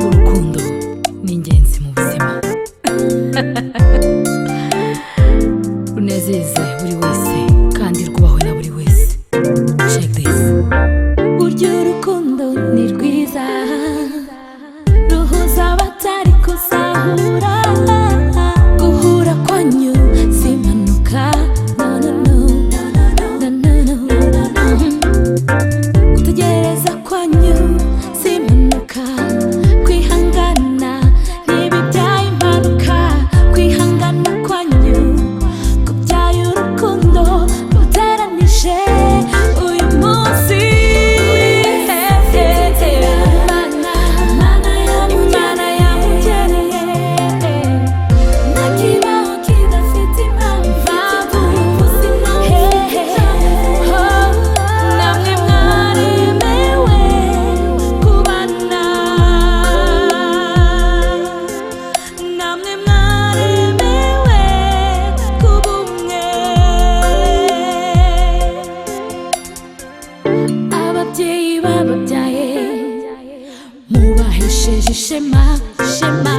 urukundo ni ingenzi mu buzima runezeze buri wese kandi rwubahwe na buri wese. Check this. Burya urukundo ni rwiza ruhuza abatari kuzahura. Guhura kwanyu si impanuka, no no no no no no no. Gutegereza kwanyu si impanuka, kwihangana ntibibyaye impanuka. Kwihangana kwanyu kubyaye urukundo ruteranije uyu munsi. Imana yamugeneye nta kibaho kidafite impamvu. Namwe mwaremewe kubana, namwe mwaremewe kuba umwe. Ababyeyi bababyaye mubahesheje ishema, ishema.